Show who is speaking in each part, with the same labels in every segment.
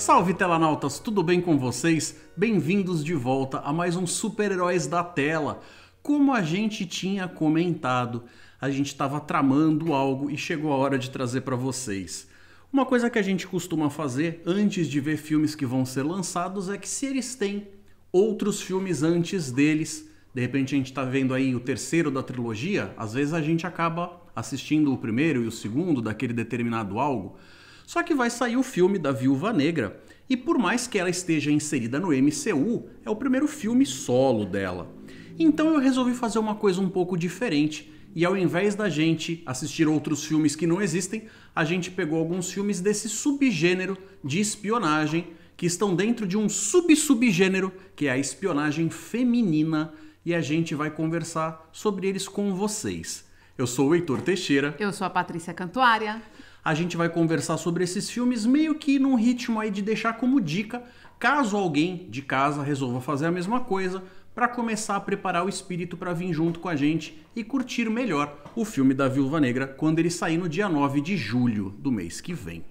Speaker 1: Salve telanautas, tudo bem com vocês? Bem-vindos de volta a mais um Super-Heróis da Tela. Como a gente tinha comentado, a gente estava tramando algo e chegou a hora de trazer para vocês. Uma coisa que a gente costuma fazer antes de ver filmes que vão ser lançados é que se eles têm outros filmes antes deles, de repente a gente está vendo aí o terceiro da trilogia, às vezes a gente acaba assistindo o primeiro e o segundo daquele determinado algo. Só que vai sair o filme da Viúva Negra e por mais que ela esteja inserida no MCU, é o primeiro filme solo dela. Então eu resolvi fazer uma coisa um pouco diferente e ao invés da gente assistir outros filmes que não existem, a gente pegou alguns filmes desse subgênero de espionagem que estão dentro de um subgênero que é a espionagem feminina e a gente vai conversar sobre eles com vocês. Eu sou o Heitor Teixeira.
Speaker 2: Eu sou a Patrícia Cantuária.
Speaker 1: A gente vai conversar sobre esses filmes meio que num ritmo aí de deixar como dica, caso alguém de casa resolva fazer a mesma coisa, para começar a preparar o espírito para vir junto com a gente e curtir melhor o filme da Viúva Negra quando ele sair no dia 9 de julho do mês que vem.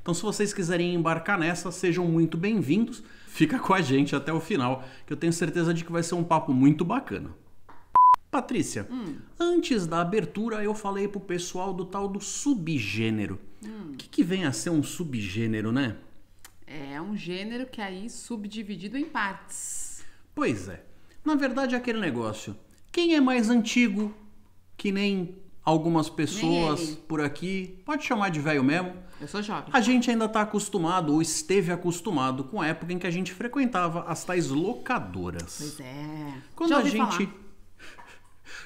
Speaker 1: Então se vocês quiserem embarcar nessa, sejam muito bem-vindos. Fica com a gente até o final, que eu tenho certeza de que vai ser um papo muito bacana. Patrícia, antes da abertura eu falei pro pessoal do tal do subgênero. O que vem a ser um subgênero, né?
Speaker 2: É um gênero que aí subdividido em partes.
Speaker 1: Pois é. Na verdade é aquele negócio. Quem é mais antigo, que nem algumas pessoas por aqui, pode chamar de velho mesmo.
Speaker 2: Eu sou jovem.
Speaker 1: A gente ainda tá acostumado, ou esteve acostumado, com a época em que a gente frequentava as tais locadoras.
Speaker 2: Pois é.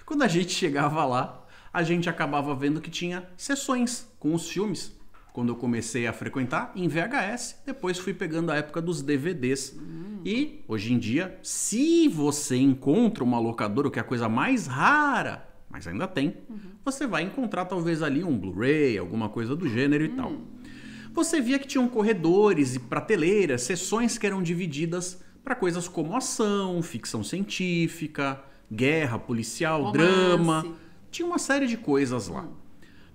Speaker 1: Quando a gente chegava lá, a gente acabava vendo que tinha sessões com os filmes. Quando eu comecei a frequentar em VHS, depois fui pegando a época dos DVDs. E, hoje em dia, se você encontra uma locadora, o que é a coisa mais rara, mas ainda tem, você vai encontrar talvez ali um Blu-ray, alguma coisa do gênero e tal. Você via que tinham corredores e prateleiras, sessões que eram divididas para coisas como ação, ficção científica, guerra, policial,
Speaker 2: romance,
Speaker 1: drama. Tinha uma série de coisas lá.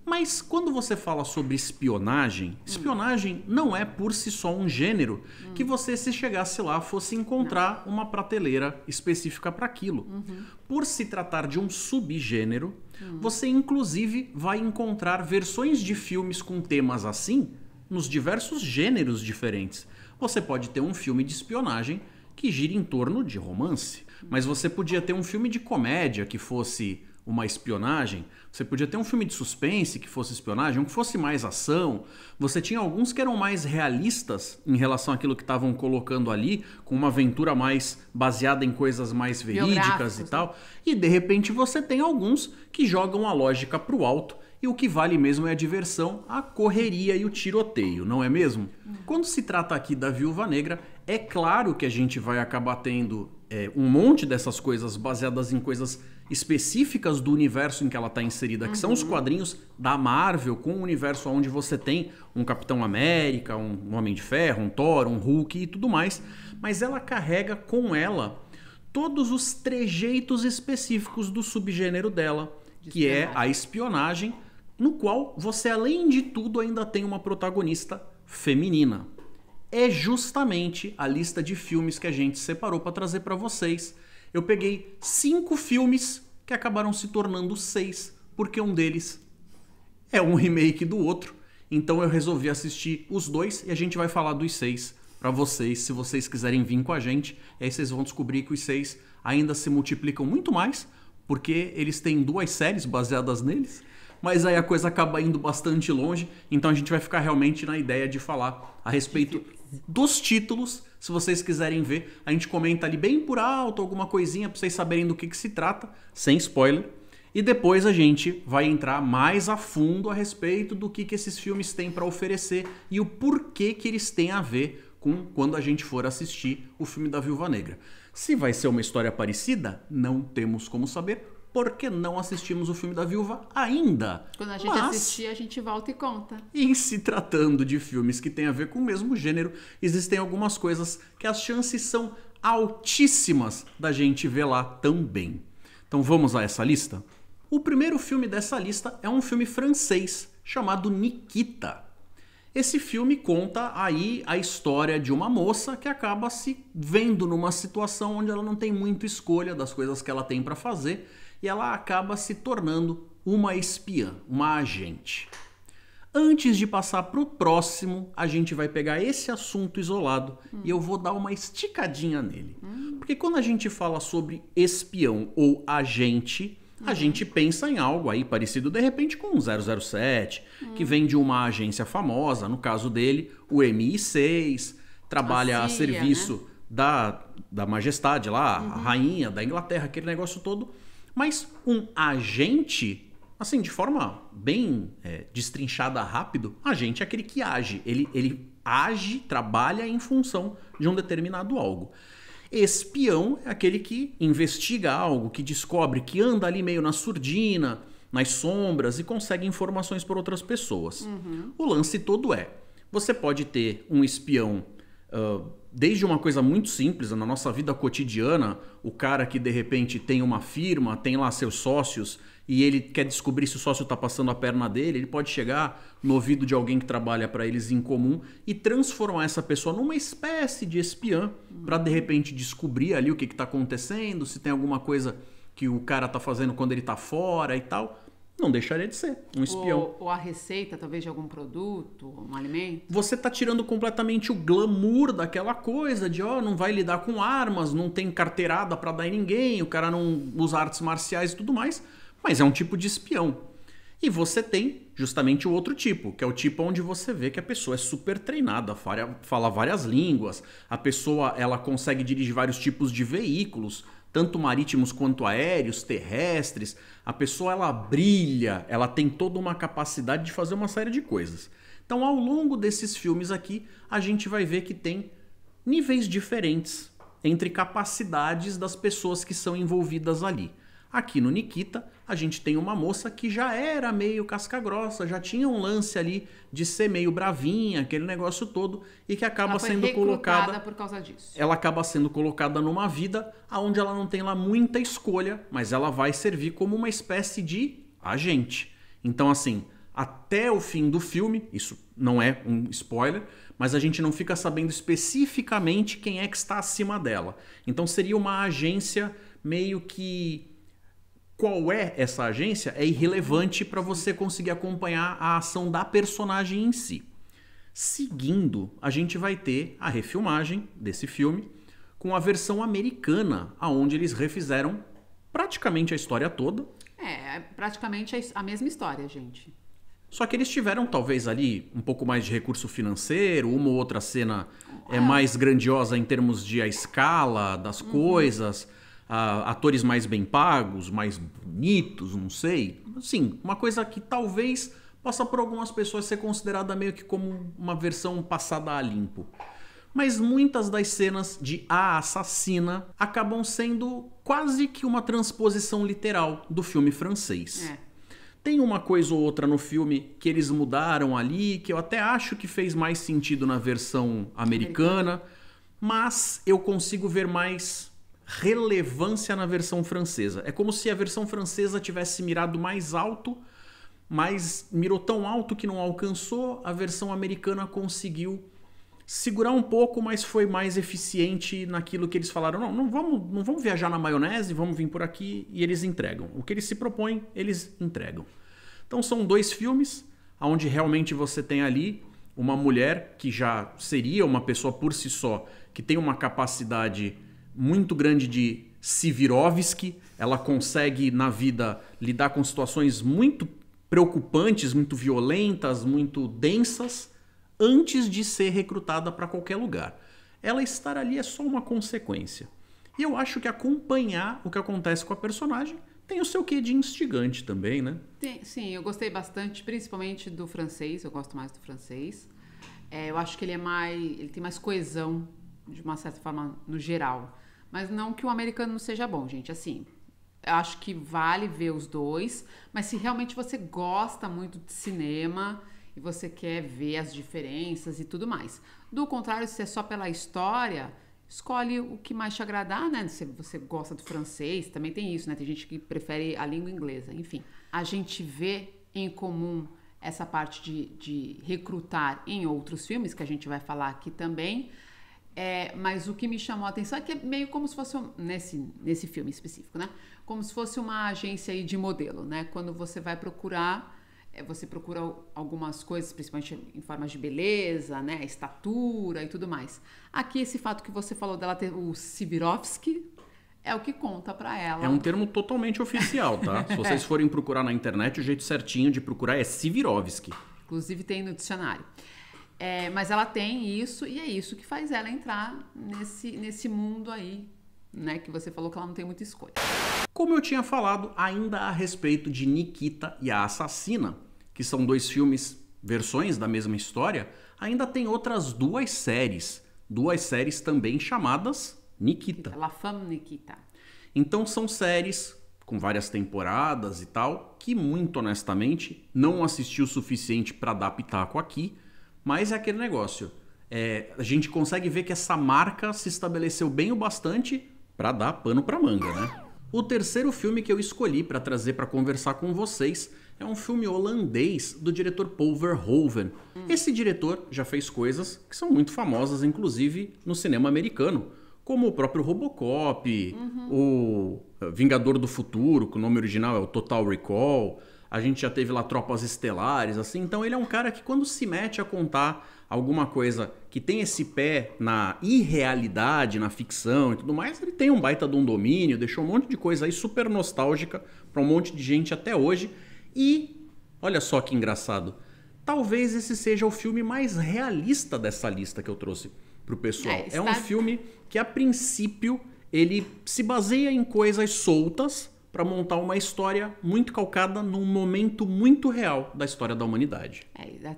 Speaker 1: Mas quando você fala sobre espionagem, espionagem não é por si só um gênero que você, se chegasse lá, fosse encontrar uma prateleira específica para aquilo. Por se tratar de um subgênero, você inclusive vai encontrar versões de filmes com temas assim nos diversos gêneros diferentes. Você pode ter um filme de espionagem que gira em torno de romance, mas você podia ter um filme de comédia que fosse uma espionagem, você podia ter um filme de suspense que fosse espionagem, um que fosse mais ação. Você tinha alguns que eram mais realistas em relação àquilo que estavam colocando ali, com uma aventura mais baseada em coisas mais verídicas e tal. E de repente você tem alguns que jogam a lógica pro alto e o que vale mesmo é a diversão, a correria e o tiroteio, não é mesmo? Quando se trata aqui da Viúva Negra, é claro que a gente vai acabar tendo um monte dessas coisas baseadas em coisas específicas do universo em que ela está inserida, que são os quadrinhos da Marvel, com o universo onde você tem um Capitão América, um Homem de Ferro, um Thor, um Hulk e tudo mais, mas ela carrega com ela todos os trejeitos específicos do subgênero dela, que é a espionagem, no qual você, além de tudo, ainda tem uma protagonista feminina. É justamente a lista de filmes que a gente separou para trazer para vocês. Eu peguei 5 filmes que acabaram se tornando 6, porque um deles é um remake do outro. Então eu resolvi assistir os 2 e a gente vai falar dos 6 para vocês, se vocês quiserem vir com a gente. Aí vocês vão descobrir que os 6 ainda se multiplicam muito mais, porque eles têm 2 séries baseadas neles. Mas aí a coisa acaba indo bastante longe, então a gente vai ficar realmente na ideia de falar a respeito dos títulos. Se vocês quiserem ver, a gente comenta ali bem por alto alguma coisinha para vocês saberem do que se trata, sem spoiler. E depois a gente vai entrar mais a fundo a respeito do que esses filmes têm para oferecer e o porquê que eles têm a ver com quando a gente for assistir o filme da Viúva Negra. Se vai ser uma história parecida, não temos como saber, porque não assistimos o filme da Viúva ainda.
Speaker 2: Quando a gente assistir, a gente volta e conta.
Speaker 1: Em se tratando de filmes que têm a ver com o mesmo gênero, existem algumas coisas que as chances são altíssimas da gente ver lá também. Então vamos a essa lista? O primeiro filme dessa lista é um filme francês chamado Nikita. Esse filme conta aí a história de uma moça que acaba se vendo numa situação onde ela não tem muita escolha das coisas que ela tem para fazer e ela acaba se tornando uma espiã, uma agente. Antes de passar para o próximo, a gente vai pegar esse assunto isolado e eu vou dar uma esticadinha nele. Porque quando a gente fala sobre espião ou agente, a gente pensa em algo aí parecido de repente com o 007, que vem de uma agência famosa, no caso dele, o MI6, trabalha a
Speaker 2: CIA,
Speaker 1: serviço da majestade lá, a rainha da Inglaterra, aquele negócio todo. Mas um agente, assim, de forma bem destrinchada rápido, agente é aquele que age. Ele age, trabalha em função de um determinado algo. Espião é aquele que investiga algo, que descobre, que anda ali meio na surdina, nas sombras e consegue informações por outras pessoas. O lance todo você pode ter um espião desde uma coisa muito simples, na nossa vida cotidiana, o cara que de repente tem uma firma, tem lá seus sócios e ele quer descobrir se o sócio está passando a perna dele, ele pode chegar no ouvido de alguém que trabalha para eles em comum e transformar essa pessoa numa espécie de espiã para de repente descobrir ali o que está acontecendo, se tem alguma coisa que o cara está fazendo quando ele está fora e tal. Não deixaria de ser um espião.
Speaker 2: Ou a receita, talvez, de algum produto, um alimento.
Speaker 1: Você tá tirando completamente o glamour daquela coisa de, não vai lidar com armas, não tem carteirada pra dar em ninguém, o cara não usa artes marciais e tudo mais, mas é um tipo de espião. E você tem justamente o outro tipo, que é o tipo onde você vê que a pessoa é super treinada, fala várias línguas, a pessoa ela consegue dirigir vários tipos de veículos, tanto marítimos quanto aéreos, terrestres. A pessoa ela brilha, ela tem toda uma capacidade de fazer uma série de coisas. Então, ao longo desses filmes aqui, a gente vai ver que tem níveis diferentes entre capacidades das pessoas que são envolvidas ali. Aqui no Nikita, a gente tem uma moça que já era meio casca-grossa, já tinha um lance ali de ser meio bravinha, aquele negócio todo, e que acaba sendo colocada
Speaker 2: por causa disso.
Speaker 1: Ela acaba sendo colocada numa vida onde ela não tem lá muita escolha, mas ela vai servir como uma espécie de agente. Então, assim, até o fim do filme, isso não é um spoiler, mas a gente não fica sabendo especificamente quem é que está acima dela. Então seria uma agência meio que... Qual é essa agência é irrelevante para você conseguir acompanhar a ação da personagem em si. Seguindo, a gente vai ter a refilmagem desse filme com a versão americana, onde eles refizeram praticamente a história toda.
Speaker 2: Praticamente a mesma história, gente.
Speaker 1: Só que eles tiveram talvez ali um pouco mais de recurso financeiro, uma ou outra cena mais grandiosa em termos de a escala das coisas... atores mais bem pagos, mais bonitos, não sei. Assim, uma coisa que talvez possa por algumas pessoas ser considerada meio que como uma versão passada a limpo. Mas muitas das cenas de A Assassina acabam sendo quase que uma transposição literal do filme francês. Tem uma coisa ou outra no filme que eles mudaram ali, que eu até acho que fez mais sentido na versão americana, mas eu consigo ver mais relevância na versão francesa. É como se a versão francesa tivesse mirado mais alto, mas mirou tão alto que não alcançou. A versão americana conseguiu segurar um pouco, mas foi mais eficiente naquilo que eles falaram. Não vamos viajar na maionese, vamos vir por aqui, e eles entregam. O que eles se propõem, eles entregam. Então são 2 filmes, onde realmente você tem ali uma mulher que já seria uma pessoa por si só, que tem uma capacidade muito grande de Sivirovski, ela consegue na vida lidar com situações muito preocupantes, muito violentas, muito densas, antes de ser recrutada para qualquer lugar. Ela estar ali é só uma consequência. E eu acho que acompanhar o que acontece com a personagem tem o seu quê de instigante também, né?
Speaker 2: Sim, eu gostei bastante, principalmente do francês, eu gosto mais do francês. Eu acho que ele tem mais coesão, de uma certa forma, no geral. Mas não que o americano não seja bom, gente. Assim, eu acho que vale ver os 2, mas se realmente você gosta muito de cinema e você quer ver as diferenças e tudo mais. Do contrário, se é só pela história, escolhe o que mais te agradar, né? Se você gosta do francês, também tem isso, né? Tem gente que prefere a língua inglesa. Enfim, a gente vê em comum essa parte de recrutar em outros filmes, que a gente vai falar aqui também. Mas o que me chamou a atenção é que é meio como se fosse, nesse filme específico, né? Como se fosse uma agência aí de modelo, né? Quando você vai procurar, você procura algumas coisas, principalmente em formas de beleza, né? Estatura e tudo mais. Aqui, esse fato que você falou dela ter o Swarovski é o que conta pra ela.
Speaker 1: É um termo totalmente oficial, tá? Se vocês forem procurar na internet, o jeito certinho de procurar é Swarovski.
Speaker 2: Inclusive tem no dicionário. Mas ela tem isso e é isso que faz ela entrar nesse mundo aí, né? Que você falou que ela não tem muita escolha.
Speaker 1: Como eu tinha falado ainda a respeito de Nikita e a Assassina, que são 2 filmes, versões da mesma história, ainda tem outras 2 séries. 2 séries também chamadas Nikita.
Speaker 2: La Femme Nikita.
Speaker 1: Então são séries com várias temporadas e tal, que muito honestamente não assisti o suficiente para dar pitaco aqui, mas é aquele negócio. A gente consegue ver que essa marca se estabeleceu bem o bastante para dar pano para manga, né? O terceiro filme que eu escolhi para trazer para conversar com vocês é um filme holandês do diretor Paul Verhoeven. Esse diretor já fez coisas que são muito famosas, inclusive no cinema americano, como o próprio Robocop, o Vingador do Futuro, que o nome original é o Total Recall. A gente já teve lá Tropas Estelares, assim. Então ele é um cara que quando se mete a contar alguma coisa que tem esse pé na irrealidade, na ficção e tudo mais, ele tem um baita de um domínio, deixou um monte de coisa aí super nostálgica para um monte de gente até hoje. E, olha só que engraçado, talvez esse seja o filme mais realista dessa lista que eu trouxe pro pessoal. É um filme que, a princípio, ele se baseia em coisas soltas para montar uma história muito calcada num momento muito real da história da humanidade.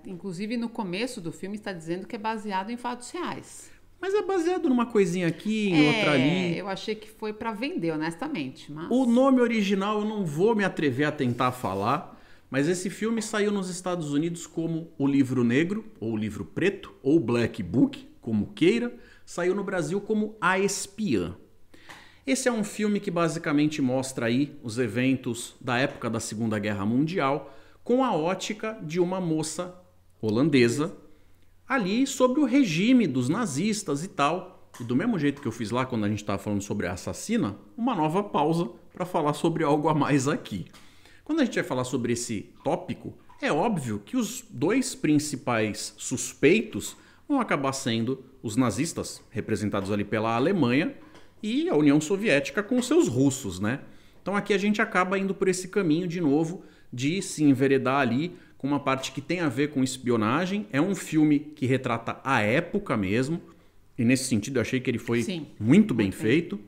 Speaker 2: Inclusive, no começo do filme está dizendo que é baseado em fatos reais.
Speaker 1: Mas é baseado numa coisinha aqui, em outra ali.
Speaker 2: Eu achei que foi para vender, honestamente. Mas...
Speaker 1: O nome original eu não vou me atrever a tentar falar, mas esse filme saiu nos Estados Unidos como O Livro Negro, ou O Livro Preto, ou Black Book, como queira. Saiu no Brasil como A Espiã. Esse é um filme que basicamente mostra aí os eventos da época da Segunda Guerra Mundial com a ótica de uma moça holandesa ali sobre o regime dos nazistas e tal. E do mesmo jeito que eu fiz lá quando a gente estava falando sobre a Assassina, uma nova pausa para falar sobre algo a mais aqui. Quando a gente vai falar sobre esse tópico, é óbvio que os 2 principais suspeitos vão acabar sendo os nazistas, representados ali pela Alemanha, e a União Soviética com os seus russos, né? Então aqui a gente acaba indo por esse caminho de novo de se enveredar ali com uma parte que tem a ver com espionagem. É um filme que retrata a época mesmo, e nesse sentido eu achei que ele foi muito bem feito,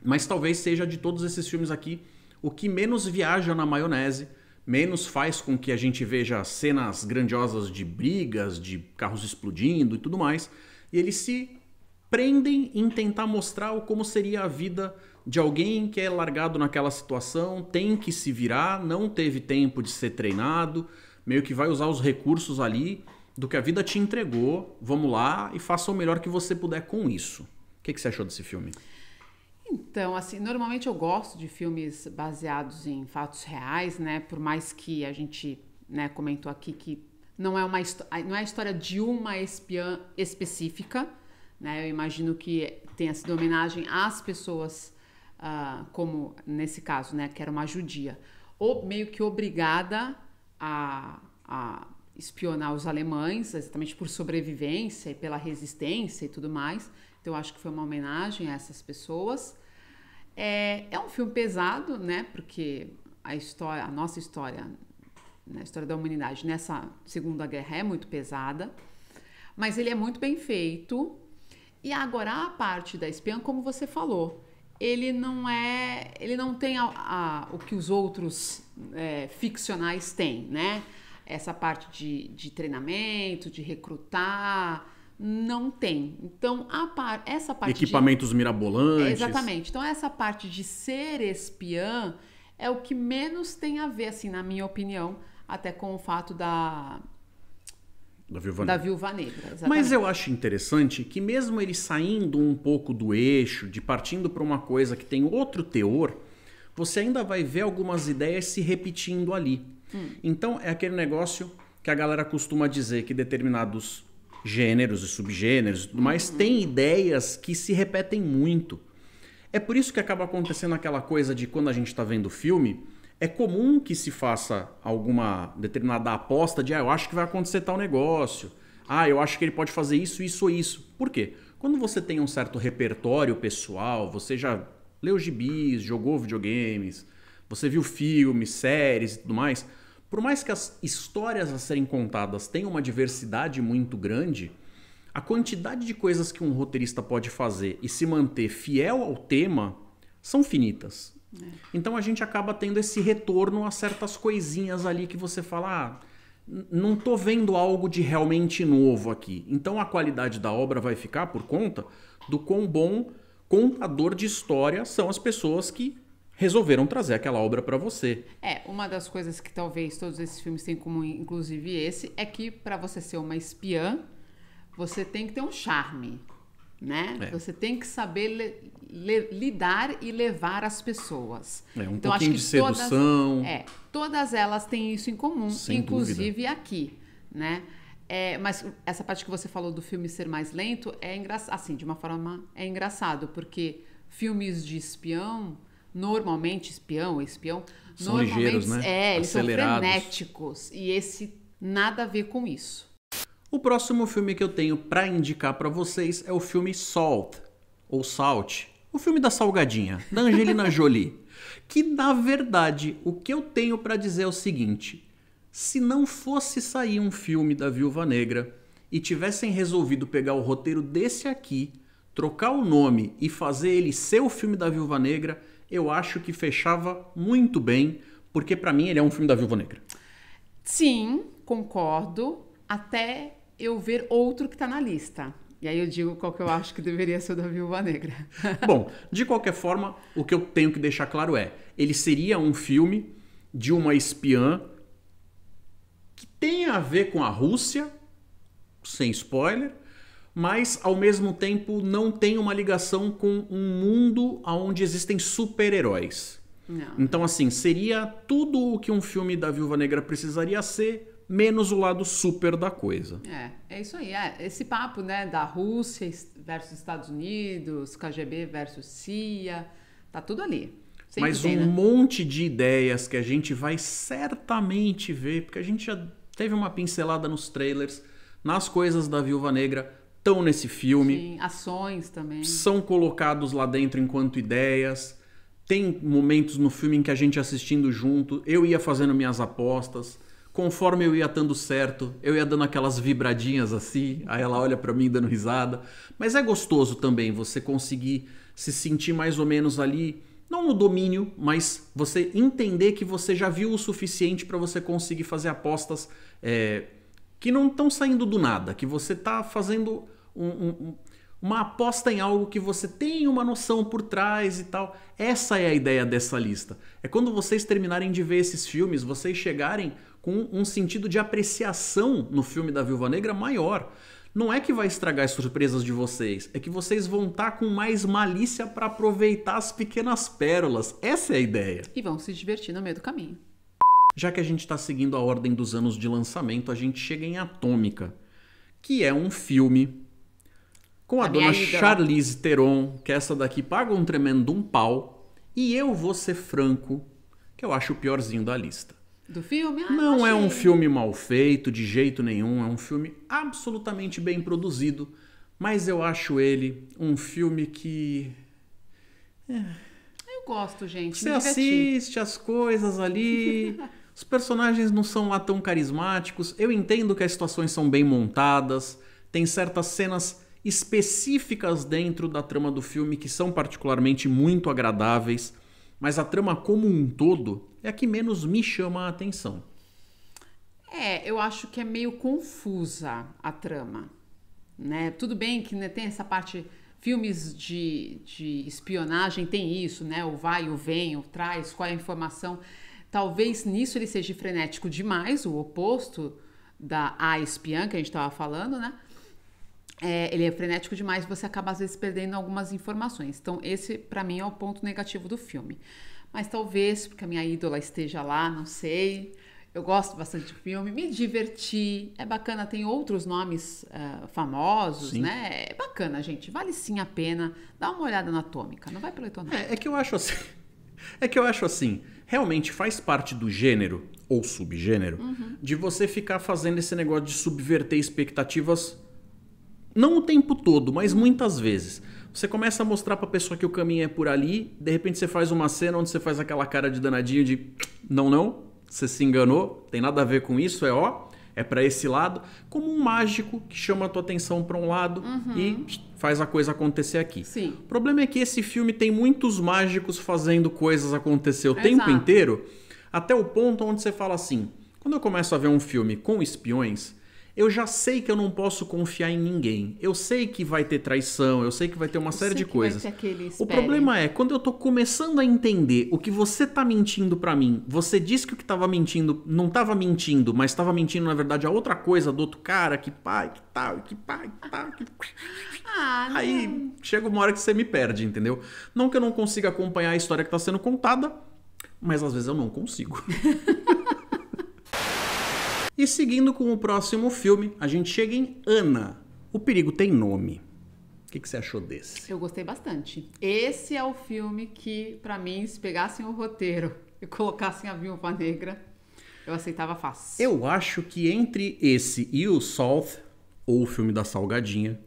Speaker 1: mas talvez seja de todos esses filmes aqui o que menos viaja na maionese, menos faz com que a gente veja cenas grandiosas de brigas, de carros explodindo e tudo mais, e eles se prendem em tentar mostrar como seria a vida de alguém que é largado naquela situação, tem que se virar, não teve tempo de ser treinado, meio que vai usar os recursos ali do que a vida te entregou, vamos lá e faça o melhor que você puder com isso. O que você achou desse filme?
Speaker 2: Então, assim, normalmente eu gosto de filmes baseados em fatos reais, né? Por mais que a gente, né, comentou aqui que não é a história de uma espiã específica, né? Eu imagino que tenha sido homenagem às pessoas, como nesse caso, né, que era uma judia, ou meio que obrigada a espionar os alemães, exatamente por sobrevivência e pela resistência e tudo mais. Então, eu acho que foi uma homenagem a essas pessoas. É um filme pesado, né? Porque a nossa história, né, a história da humanidade nessa Segunda Guerra é muito pesada, mas ele é muito bem feito. E agora a parte da espiã, como você falou, ele não tem o que os outros ficcionais têm, né? Essa parte de treinamento, de recrutar, não tem. Então, essa parte
Speaker 1: equipamentos mirabolantes.
Speaker 2: Exatamente. Então, essa parte de ser espiã é o que menos tem a ver, assim, na minha opinião, até com o fato da Viúva Negra. Exatamente.
Speaker 1: Mas eu acho interessante que mesmo ele saindo um pouco do eixo, de partindo para uma coisa que tem outro teor, você ainda vai ver algumas ideias se repetindo ali. Então é aquele negócio que a galera costuma dizer que determinados gêneros e subgêneros e tudo mais têm ideias que se repetem muito. É por isso que acaba acontecendo aquela coisa de quando a gente está vendo o filme, é comum que se faça alguma determinada aposta de eu acho que vai acontecer tal negócio, eu acho que ele pode fazer isso, isso ou isso. Por quê? Quando você tem um certo repertório pessoal, você já leu gibis, jogou videogames, você viu filmes, séries e tudo mais, por mais que as histórias a serem contadas tenham uma diversidade muito grande, a quantidade de coisas que um roteirista pode fazer e se manter fiel ao tema são finitas. Então a gente acaba tendo esse retorno a certas coisinhas ali que você fala, não tô vendo algo de realmente novo aqui. Então a qualidade da obra vai ficar por conta do quão bom contador de história são as pessoas que resolveram trazer aquela obra para você.
Speaker 2: Uma das coisas que talvez todos esses filmes têm em comum, inclusive esse, é que para você ser uma espiã, você tem que ter um charme, né? Você tem que saber lidar e levar as pessoas.
Speaker 1: Então, pouquinho de sedução.
Speaker 2: Todas elas têm isso em comum,
Speaker 1: sem
Speaker 2: inclusive
Speaker 1: dúvida.
Speaker 2: Aqui, né? Mas essa parte que você falou do filme ser mais lento é engraçado, assim, de uma forma é engraçado, porque filmes de espião, normalmente espião,
Speaker 1: são ligeiros, né?
Speaker 2: Eles são
Speaker 1: acelerados.
Speaker 2: frenéticos, e esse nada a ver com isso.
Speaker 1: O próximo filme que eu tenho para indicar para vocês é o filme Salt, ou Salt, o filme da salgadinha, da Angelina Jolie. Que, na verdade, o que eu tenho para dizer é o seguinte: se não fosse sair um filme da Viúva Negra e tivessem resolvido pegar o roteiro desse aqui, trocar o nome e fazer ele ser o filme da Viúva Negra, eu acho que fechava muito bem, porque para mim ele é um filme da Viúva Negra.
Speaker 2: Sim, concordo, até eu ver outro que tá na lista. E aí eu digo qual que eu acho que deveria ser o da Viúva Negra.
Speaker 1: Bom, de qualquer forma, o que eu tenho que deixar claro é, ele seria um filme de uma espiã que tem a ver com a Rússia, sem spoiler, mas ao mesmo tempo não tem uma ligação com um mundo onde existem super-heróis. Então, assim, seria tudo o que um filme da Viúva Negra precisaria ser, menos o lado super da coisa.
Speaker 2: É isso aí. Esse papo, né, da Rússia versus Estados Unidos, KGB versus CIA, tá tudo ali. Sempre
Speaker 1: mas
Speaker 2: tem,
Speaker 1: um
Speaker 2: né?
Speaker 1: monte de ideias que a gente vai certamente ver, porque a gente já teve uma pincelada nos trailers, nas coisas da Viúva Negra, estão nesse filme.
Speaker 2: Sim, ações também.
Speaker 1: São colocados lá dentro enquanto ideias. Tem momentos no filme em que a gente assistindo junto, eu ia fazendo minhas apostas. Conforme eu ia dando certo, eu ia dando aquelas vibradinhas assim, aí ela olha pra mim dando risada. Mas é gostoso também você conseguir se sentir mais ou menos ali, não no domínio, mas você entender que você já viu o suficiente para você conseguir fazer apostas que não estão saindo do nada, que você tá fazendo uma aposta em algo que você tem uma noção por trás e tal. Essa é a ideia dessa lista. É quando vocês terminarem de ver esses filmes, vocês chegarem com um sentido de apreciação no filme da Viúva Negra maior. Não é que vai estragar as surpresas de vocês, é que vocês vão estar com mais malícia para aproveitar as pequenas pérolas. Essa é a ideia.
Speaker 2: E vão se divertir no meio do caminho.
Speaker 1: Já que a gente está seguindo a ordem dos anos de lançamento, a gente chega em Atômica, que é um filme com a dona Charlize Theron, que essa daqui paga um tremendo pau, e eu vou ser franco, que eu acho o piorzinho da lista.
Speaker 2: Do filme?
Speaker 1: Não é um filme mal feito, de jeito nenhum, é um filme absolutamente bem produzido, mas eu acho ele um filme que...
Speaker 2: Eu gosto, gente.
Speaker 1: Você assiste as coisas ali, os personagens não são lá tão carismáticos, eu entendo que as situações são bem montadas, tem certas cenas específicas dentro da trama do filme que são particularmente muito agradáveis, mas a trama como um todo é a que menos me chama a atenção.
Speaker 2: Eu acho que é meio confusa a trama, né? Tudo bem que, né, tem essa parte, filmes de espionagem tem isso, né? O vai, o vem, o traz, qual é a informação. Talvez nisso ele seja frenético demais, o oposto da A espiã que a gente estava falando, né? Ele é frenético demais e você acaba às vezes perdendo algumas informações. Então esse para mim é o ponto negativo do filme. Mas talvez porque a minha ídola esteja lá, não sei, Eu gosto bastante do filme, me diverti, é bacana, tem outros nomes famosos,
Speaker 1: Sim.
Speaker 2: né? É bacana, gente, vale sim a pena. Dá uma olhada na Atômica, não vai pelo Etonal.
Speaker 1: É que eu acho assim. É que eu acho assim, realmente faz parte do gênero, ou subgênero, de você ficar fazendo esse negócio de subverter expectativas, não o tempo todo, mas muitas vezes. Você começa a mostrar pra pessoa que o caminho é por ali, de repente você faz uma cena onde você faz aquela cara de danadinho de não, você se enganou, tem nada a ver com isso, é pra esse lado, como um mágico que chama a tua atenção pra um lado e faz a coisa acontecer aqui.
Speaker 2: Sim.
Speaker 1: O problema é que esse filme tem muitos mágicos fazendo coisas acontecer o tempo
Speaker 2: Exato.
Speaker 1: inteiro, até o ponto onde você fala assim, quando eu começo a ver um filme com espiões, eu já sei que eu não posso confiar em ninguém. Eu sei que vai ter traição, eu sei que vai ter uma série de coisas.
Speaker 2: Vai ter aquele
Speaker 1: O
Speaker 2: espere.
Speaker 1: problema é, quando eu tô começando a entender o que você tá mentindo pra mim, você disse que o que tava mentindo não tava mentindo, mas tava mentindo, na verdade, a outra coisa do outro cara, que pai, que tal, que pai, que tal, que...
Speaker 2: Ah, não.
Speaker 1: Aí chega uma hora que você me perde, entendeu? Não que eu não consiga acompanhar a história que tá sendo contada, mas às vezes eu não consigo. E seguindo com o próximo filme, a gente chega em Ana. O Perigo Tem Nome. O que você achou desse?
Speaker 2: Eu gostei bastante. Esse é o filme que, pra mim, se pegassem o roteiro e colocassem a Viúva Negra, eu aceitava fácil.
Speaker 1: Eu acho que entre esse e o South, ou o filme da Salgadinha,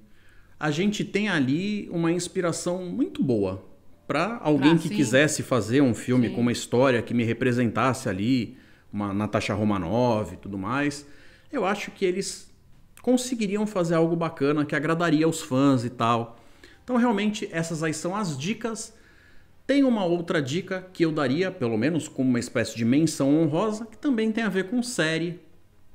Speaker 1: a gente tem ali uma inspiração muito boa para alguém que
Speaker 2: sim.
Speaker 1: quisesse fazer um filme
Speaker 2: Sim.
Speaker 1: com uma história que me representasse ali, uma Natasha Romanoff e tudo mais. Eu acho que eles conseguiriam fazer algo bacana que agradaria aos fãs e tal. Então, realmente, essas aí são as dicas. Tem uma outra dica que eu daria, pelo menos como uma espécie de menção honrosa, que também tem a ver com série.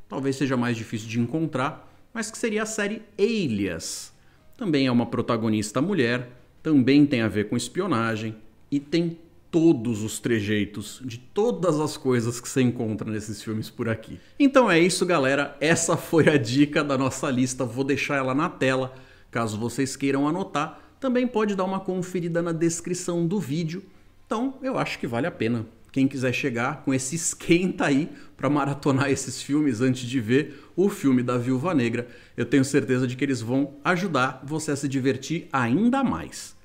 Speaker 1: Talvez seja mais difícil de encontrar, mas que seria a série Alias. Também é uma protagonista mulher, também tem a ver com espionagem e tem todos os trejeitos de todas as coisas que você encontra nesses filmes por aqui. Então é isso, galera. Essa foi a dica da nossa lista. Vou deixar ela na tela, caso vocês queiram anotar. Também pode dar uma conferida na descrição do vídeo. Então eu acho que vale a pena. Quem quiser chegar com esse esquenta aí para maratonar esses filmes antes de ver o filme da Viúva Negra, eu tenho certeza de que eles vão ajudar você a se divertir ainda mais.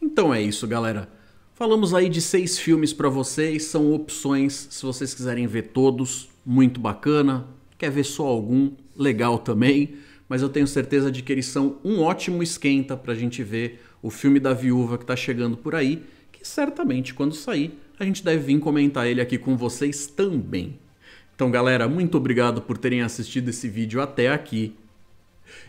Speaker 1: Então é isso, galera. Falamos aí de 6 filmes para vocês, são opções se vocês quiserem ver todos, muito bacana. Quer ver só algum, legal também, mas eu tenho certeza de que eles são um ótimo esquenta pra gente ver o filme da Viúva que tá chegando por aí, que certamente quando sair a gente deve vir comentar ele aqui com vocês também. Então, galera, muito obrigado por terem assistido esse vídeo até aqui.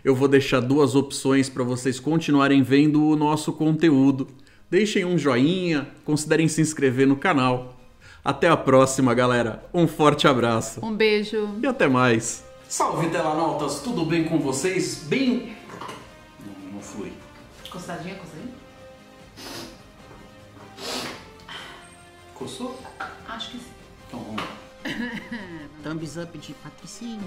Speaker 1: Eu vou deixar 2 opções para vocês continuarem vendo o nosso conteúdo. Deixem um joinha, considerem se inscrever no canal. Até a próxima, galera. Um forte abraço.
Speaker 2: Um beijo.
Speaker 1: E até mais. Salve, telanautas. Tudo bem com vocês? Bem... Não flui.
Speaker 2: Coçadinha, coçadinha?
Speaker 1: Coçou?
Speaker 2: Acho que sim.
Speaker 1: Então vamos lá.
Speaker 3: Thumbs up de Patricinha.